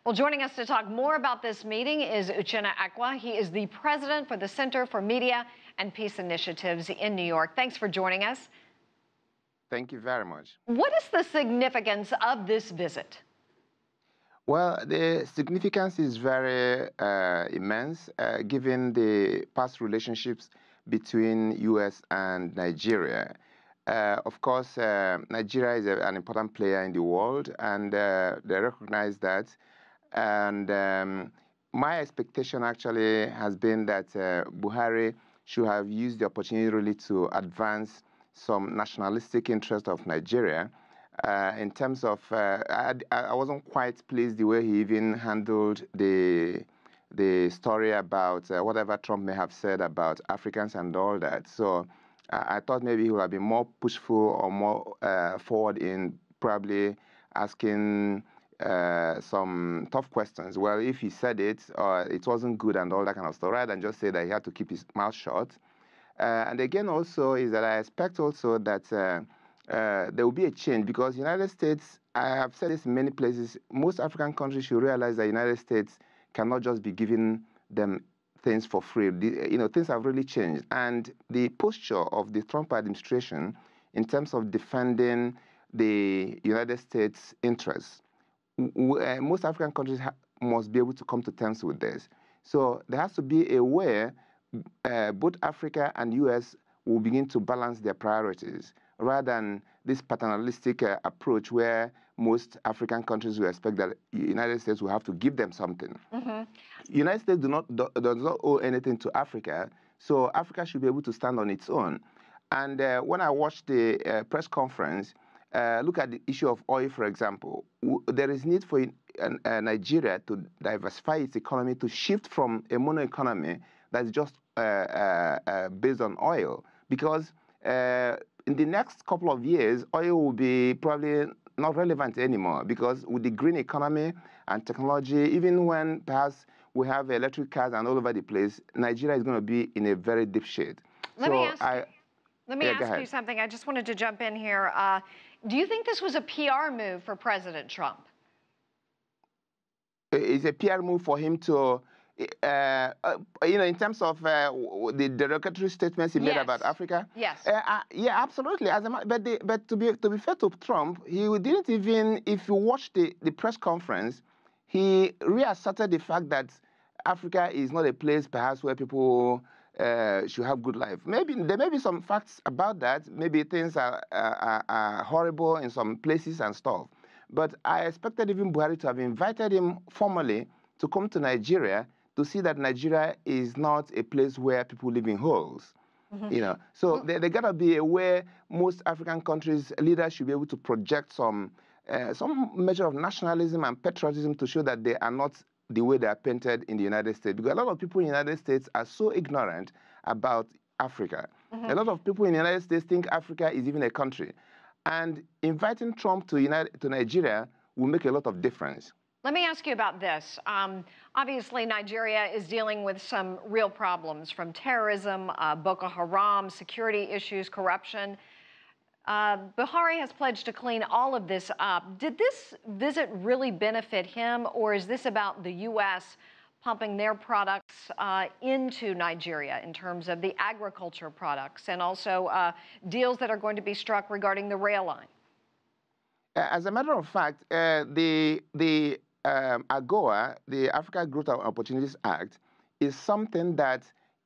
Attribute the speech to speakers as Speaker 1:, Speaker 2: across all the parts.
Speaker 1: Well, joining us to talk more about this meeting is Uchenna Ekwo. He is the president for the Center for Media and Peace Initiatives in New York. Thanks for joining us.
Speaker 2: Thank you very much.
Speaker 1: What is the significance of this visit?
Speaker 2: Well, the significance is very immense, given the past relationships between U.S. and Nigeria. Of course, Nigeria is an important player in the world, and they recognize that. And my expectation actually has been that Buhari should have used the opportunity really to advance some nationalistic interest of Nigeria. In terms of, I wasn't quite pleased the way he even handled the story about whatever Trump may have said about Africans and all that. So I thought maybe he would have been more pushful or more forward in probably asking some tough questions. Well, if he said it, it wasn't good and all that kind of stuff, rather than just say that he had to keep his mouth shut. And again, also, is that I expect also that there will be a change, because United States, I have said this in many places, most African countries should realize that United States cannot just be giving them things for free. Things have really changed. And the posture of the Trump administration in terms of defending the United States interests, most African countries must be able to come to terms with this. So there has to be a way both Africa and U.S. will begin to balance their priorities, rather than this paternalistic approach where most African countries will expect that the United States will have to give them something. Mm-hmm. United States does not owe anything to Africa, so Africa should be able to stand on its own. And when I watched the press conference, look at the issue of oil, for example. There is need for Nigeria to diversify its economy, to shift from a mono economy that's just based on oil, because in the next couple of years, oil will be probably not relevant anymore, because with the green economy and technology, even when perhaps we have electric cars and all over the place, Nigeria is going to be in a very deep shade.
Speaker 1: Let me ask you something. I just wanted to jump in here. Do you think this was a PR move for President Trump?
Speaker 2: It's a PR move for him to, in terms of the derogatory statements he made about Africa.
Speaker 1: Yes.
Speaker 2: Yeah, absolutely. But to be fair to Trump, he didn't even, if you watch the press conference, he reasserted the fact that Africa is not a place perhaps where people should have good life. Maybe there may be some facts about that. Maybe things are horrible in some places and stuff. But I expected even Buhari to have invited him formally to come to Nigeria to see that Nigeria is not a place where people live in holes. Mm-hmm. So there gotta be a way most African countries' leaders should be able to project some measure of nationalism and patriotism to show that they are not the way they are painted in the United States. Because a lot of people in the United States are so ignorant about Africa. Mm-hmm. A lot of people in the United States think Africa is even a country. And inviting Trump to Nigeria will make a lot of difference.
Speaker 1: Let me ask you about this. Obviously, Nigeria is dealing with some real problems, from terrorism, Boko Haram, security issues, corruption. Buhari has pledged to clean all of this up. Did this visit really benefit him, or is this about the U.S. pumping their products into Nigeria in terms of the agriculture products, and also deals that are going to be struck regarding the rail line?
Speaker 2: As a matter of fact, the AGOA, the Africa Growth and Opportunities Act, is something that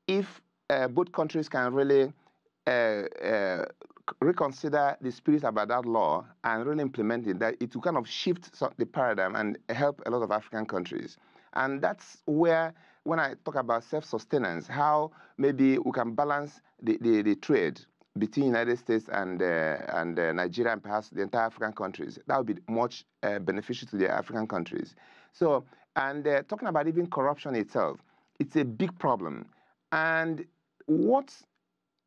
Speaker 2: if both countries can really reconsider the spirit about that law and really implement it, that it will kind of shift the paradigm and help a lot of African countries. And that's where, when I talk about self-sustenance, how maybe we can balance the trade between the United States and Nigeria and perhaps the entire African countries. That would be much beneficial to the African countries. So, and talking about even corruption itself, it's a big problem. And what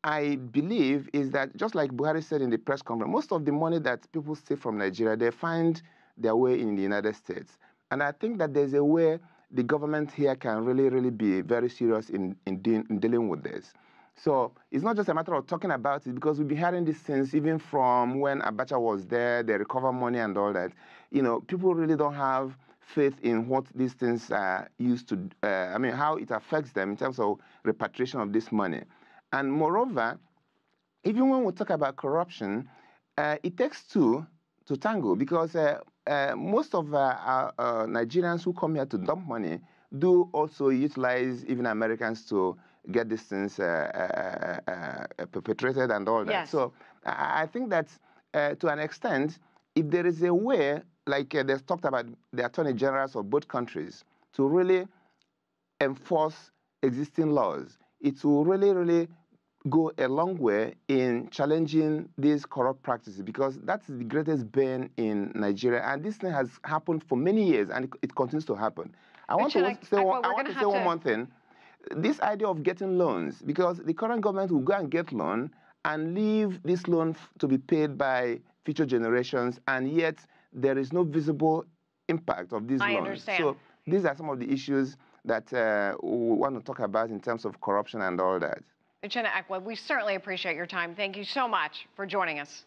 Speaker 2: I believe is that, just like Buhari said in the press conference, most of the money that people steal from Nigeria, they find their way in the United States. And I think that there's a way the government here can really be very serious in dealing with this. So it's not just a matter of talking about it, because we've been hearing these things even from when Abacha was there, they recover money and all that. People really don't have faith in what these things are used to, how it affects them in terms of repatriation of this money. And moreover, even when we talk about corruption, it takes two to tango, because most of Nigerians who come here to dump money do also utilize even Americans to get these things perpetrated and all that.
Speaker 1: Yes.
Speaker 2: So I think that to an extent, if there is a way, like they've talked about the attorney generals of both countries, to really enforce existing laws, it will really, really go a long way in challenging these corrupt practices, because that's the greatest bane in Nigeria. And this thing has happened for many years, and it continues to happen. I want to say one more thing. This idea of getting loans, because the current government will go and get loan and leave this loan to be paid by future generations, and yet there is no visible impact of these loans.
Speaker 1: I understand.
Speaker 2: So these are some of the issues that we want to talk about in terms of corruption and all that.
Speaker 1: Uchenna Ekwo, we certainly appreciate your time. Thank you so much for joining us.